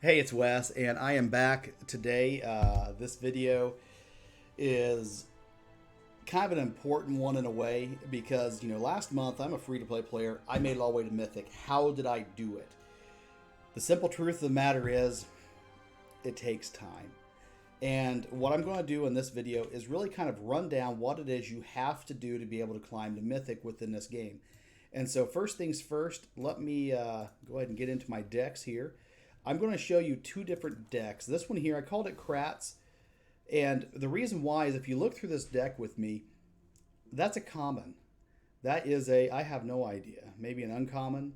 Hey, it's Wes, and I am back today. This video is kind of an important one in a way because, last month I'm a free-to-play player. I made it all the way to Mythic. How did I do it? The simple truth of the matter is it takes time. And what I'm going to do in this video is really kind of run down what it is you have to do to be able to climb to Mythic within this game. And so first things first, let me go ahead and get into my decks here. I'm going to show you two different decks. This one here, I called it Kratz. And the reason why is if you look through this deck with me, that's a common. That is I have no idea, maybe an uncommon.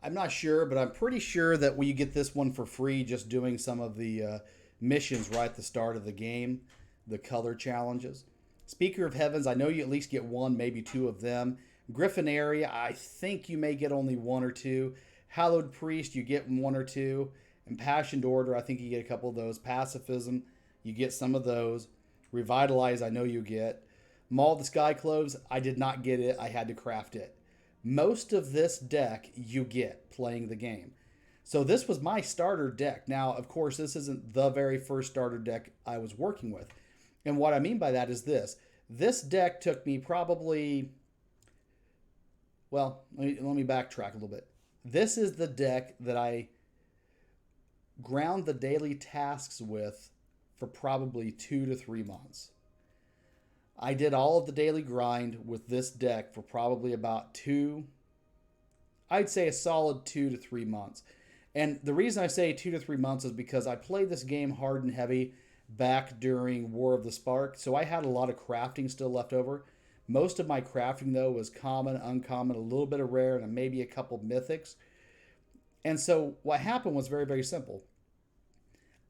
I'm not sure, but I'm pretty sure that you get this one for free just doing some of the missions right at the start of the game, the color challenges. Speaker of Heavens, I know you at least get one, maybe two of them. Griffin Area, I think you may get only one or two. Hallowed Priest, you get one or two. Impassioned Order, I think you get a couple of those. Pacifism, you get some of those. Revitalize, I know you get. Maul the Skycloves, I did not get it. I had to craft it. Most of this deck you get playing the game. So this was my starter deck. Now, of course, this isn't the very first starter deck I was working with. And what I mean by that is this. This deck took me probably... Well, let me backtrack a little bit. This is the deck that I ground the daily tasks with for probably 2 to 3 months. I did all of the daily grind with this deck for probably about I'd say a solid 2 to 3 months. And the reason I say 2 to 3 months is because I played this game hard and heavy back during War of the Spark. So I had a lot of crafting still left over. Most of my crafting, though, was common, uncommon, a little bit of rare, and maybe a couple mythics. And so what happened was very, very simple.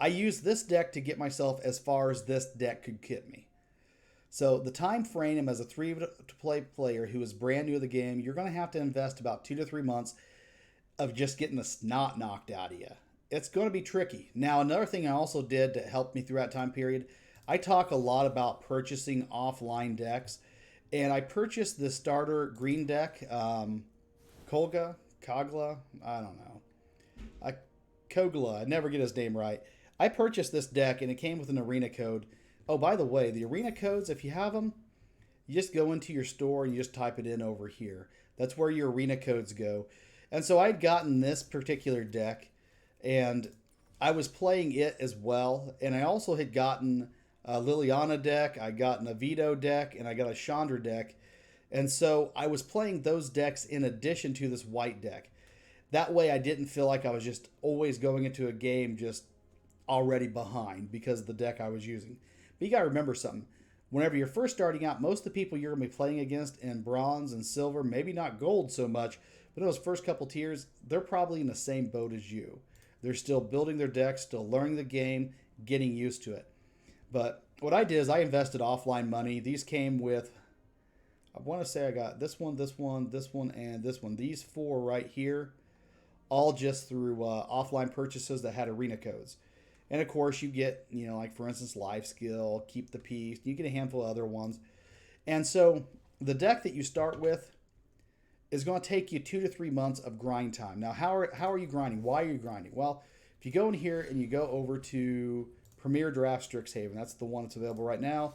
I used this deck to get myself as far as this deck could get me. So the time frame as a free-to-play player who is brand new to the game, you're going to have to invest about 2 to 3 months of just getting the snot knocked out of you. It's going to be tricky. Now, another thing I also did to help me through that time period, I talk a lot about purchasing offline decks. And I purchased the starter green deck, Kogla, I don't know. Kogla, I never get his name right. I purchased this deck and it came with an arena code. Oh, by the way, the arena codes, if you have them, you just go into your store and you just type it in over here. That's where your arena codes go. And so I'd gotten this particular deck and I was playing it as well. And I also had gotten a Liliana deck, I got a Vito deck, and I got a Chandra deck. And so I was playing those decks in addition to this white deck. That way I didn't feel like I was just always going into a game just already behind because of the deck I was using. But you got to remember something. Whenever you're first starting out, most of the people you're going to be playing against in bronze and silver, maybe not gold so much, but in those first couple tiers, they're probably in the same boat as you. They're still building their decks, still learning the game, getting used to it. But what I did is I invested offline money. These came with, I want to say I got this one, this one, this one, and this one. These four right here, all just through offline purchases that had arena codes. And of course you get, like for instance, Life Skill, Keep the Peace. You get a handful of other ones. And so the deck that you start with is going to take you 2 to 3 months of grind time. Now, how are you grinding? Why are you grinding? Well, if you go in here and you go over to Premier Draft Strixhaven. That's the one that's available right now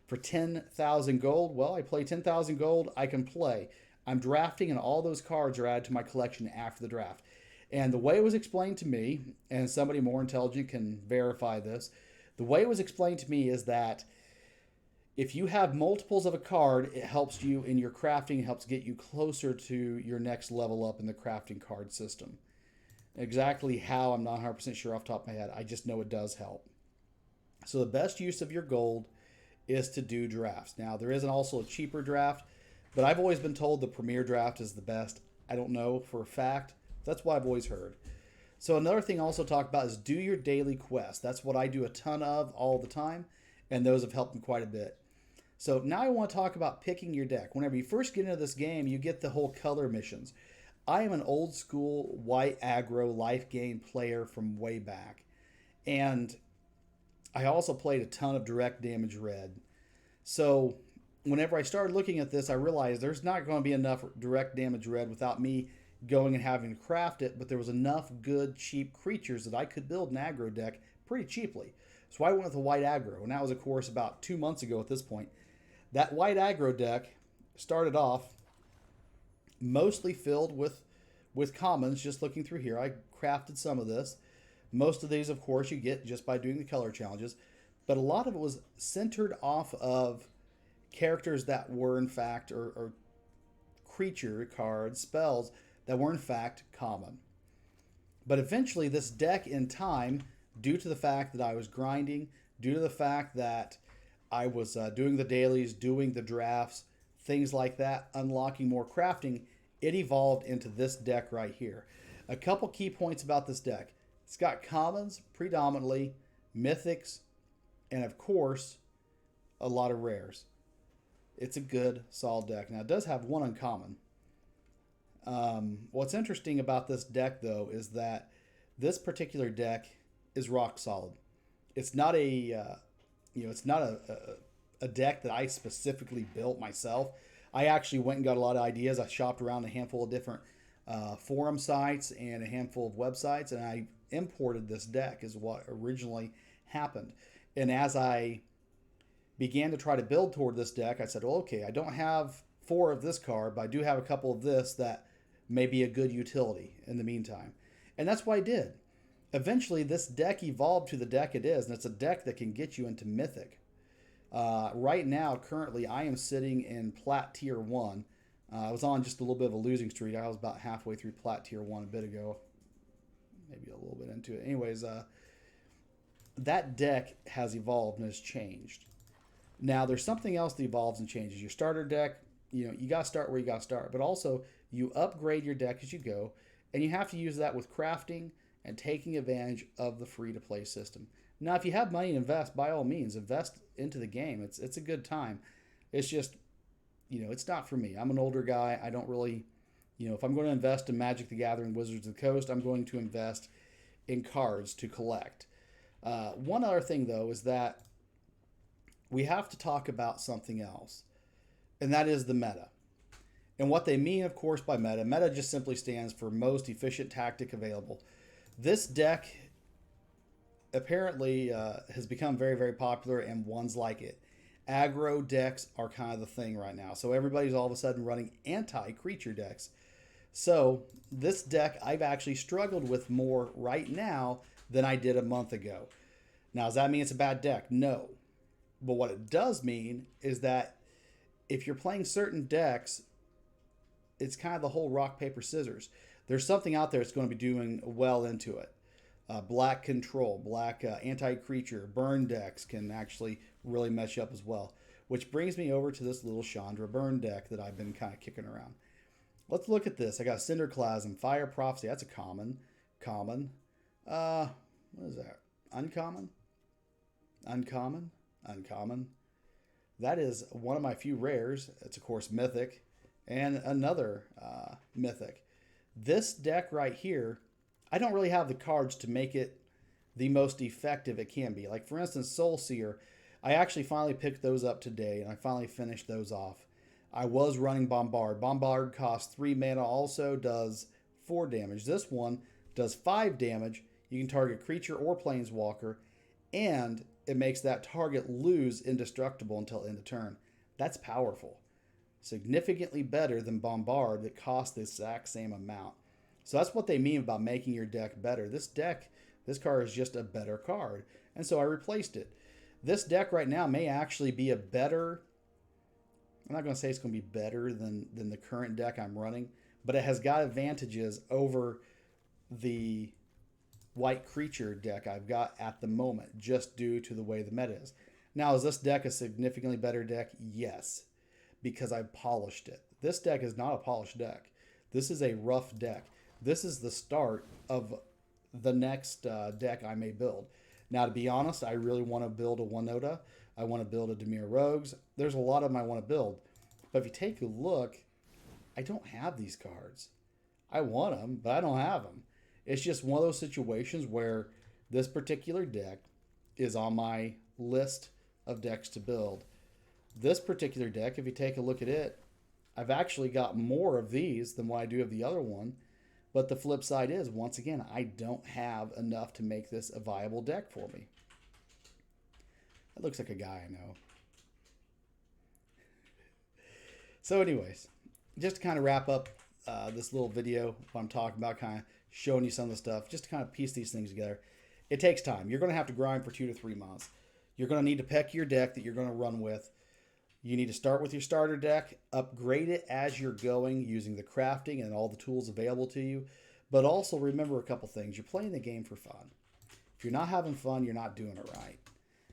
for 10,000 gold. Well, I play 10,000 gold. I can play. I'm drafting, and all those cards are added to my collection after the draft. And the way it was explained to me, and somebody more intelligent can verify this, the way it was explained to me is that if you have multiples of a card, it helps you in your crafting, it helps get you closer to your next level up in the crafting card system. Exactly how, I'm not 100% sure off the top of my head. I just know it does help. So the best use of your gold is to do drafts. Now, there is also a cheaper draft, but I've always been told the premier draft is the best. I don't know for a fact. That's what I've always heard. So another thing I also talk about is do your daily quests. That's what I do a ton of all the time, and those have helped me quite a bit. So now I want to talk about picking your deck. Whenever you first get into this game, you get the whole color missions. I am an old school white aggro life gain player from way back. And I also played a ton of direct damage red. So whenever I started looking at this, I realized there's not going to be enough direct damage red without me going and having to craft it, but there was enough good, cheap creatures that I could build an aggro deck pretty cheaply. So I went with a white aggro, and that was, of course, about 2 months ago at this point. That white aggro deck started off mostly filled with commons. Just looking through here, I crafted some of this. Most of these, of course, you get just by doing the color challenges, but a lot of it was centered off of characters that were in fact, or creature cards, spells that were in fact common. But eventually this deck in time, due to the fact that I was grinding, due to the fact that I was doing the dailies, doing the drafts, things like that, unlocking more crafting, it evolved into this deck right here. A couple key points about this deck. It's got commons predominantly, mythics, and of course, a lot of rares. It's a good, solid deck. Now, it does have one uncommon. What's interesting about this deck, though, is that this particular deck is rock solid. It's not it's not a deck that I specifically built myself. I actually went and got a lot of ideas. I shopped around a handful of different forum sites and a handful of websites, and I imported this deck is what originally happened. And as I began to try to build toward this deck, I said, well, okay, I don't have 4 of this card, but I do have a couple of this that may be a good utility in the meantime. And that's what I did. Eventually, this deck evolved to the deck it is, and it's a deck that can get you into Mythic. Right now, currently, I am sitting in Plat Tier 1. I was on just a little bit of a losing streak. I was about halfway through Plat Tier 1 a bit ago. Maybe a little bit into it. Anyways, that deck has evolved and has changed. Now, there's something else that evolves and changes. Your starter deck, you got to start where you got to start. But also, you upgrade your deck as you go. And you have to use that with crafting and taking advantage of the free-to-play system. Now, if you have money to invest, by all means, invest into the game. It's a good time. It's just, it's not for me. I'm an older guy. I don't really, if I'm going to invest in Magic the Gathering, Wizards of the Coast, I'm going to invest in cards to collect. One other thing, though, is that we have to talk about something else, and that is the meta. And what they mean, of course, by meta. Meta just simply stands for most efficient tactic available. This deck apparently has become very, very popular, and ones like it. Aggro decks are kind of the thing right now. So everybody's all of a sudden running anti-creature decks. So this deck I've actually struggled with more right now than I did a month ago. Now, does that mean it's a bad deck? No. But what it does mean is that if you're playing certain decks, it's kind of the whole rock, paper, scissors. There's something out there that's going to be doing well into it. Black control, black anti-creature, burn decks can actually really mess you up as well. Which brings me over to this little Chandra Burn deck that I've been kind of kicking around. Let's look at this. I got Cinderclasm, Fire Prophecy. That's a common. Common. What is that? Uncommon? Uncommon? Uncommon. That is one of my few rares. It's, of course, Mythic. And another Mythic. This deck right here, I don't really have the cards to make it the most effective it can be. Like, for instance, Soul Seer, I actually finally picked those up today, and I finally finished those off. I was running Bombard. Bombard costs 3 mana, also does 4 damage. This one does 5 damage. You can target creature or planeswalker, and it makes that target lose indestructible until end of turn. That's powerful. Significantly better than Bombard that costs the exact same amount. So that's what they mean about making your deck better. This card is just a better card. And so I replaced it. This deck right now may actually be a better, I'm not going to say it's going to be better than the current deck I'm running, but it has got advantages over the white creature deck I've got at the moment, just due to the way the meta is. Now, is this deck a significantly better deck? Yes, because I polished it. This deck is not a polished deck. This is a rough deck. This is the start of the next deck I may build. Now, to be honest, I really want to build a One-Nota. I want to build a Dimir Rogues. There's a lot of them I want to build. But if you take a look, I don't have these cards. I want them, but I don't have them. It's just one of those situations where this particular deck is on my list of decks to build. This particular deck, if you take a look at it, I've actually got more of these than what I do of the other one. But the flip side is, once again, I don't have enough to make this a viable deck for me. That looks like a guy I know. So anyways, just to kind of wrap up this little video, what I'm talking about, kind of showing you some of the stuff, just to kind of piece these things together. It takes time. You're going to have to grind for 2 to 3 months. You're going to need to pick your deck that you're going to run with. You need to start with your starter deck, upgrade it as you're going using the crafting and all the tools available to you. But also remember a couple things. You're playing the game for fun. If you're not having fun, you're not doing it right.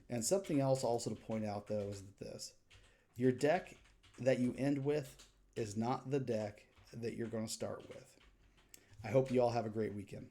And something else also to point out, though, is this. Your deck that you end with is not the deck that you're going to start with. I hope you all have a great weekend.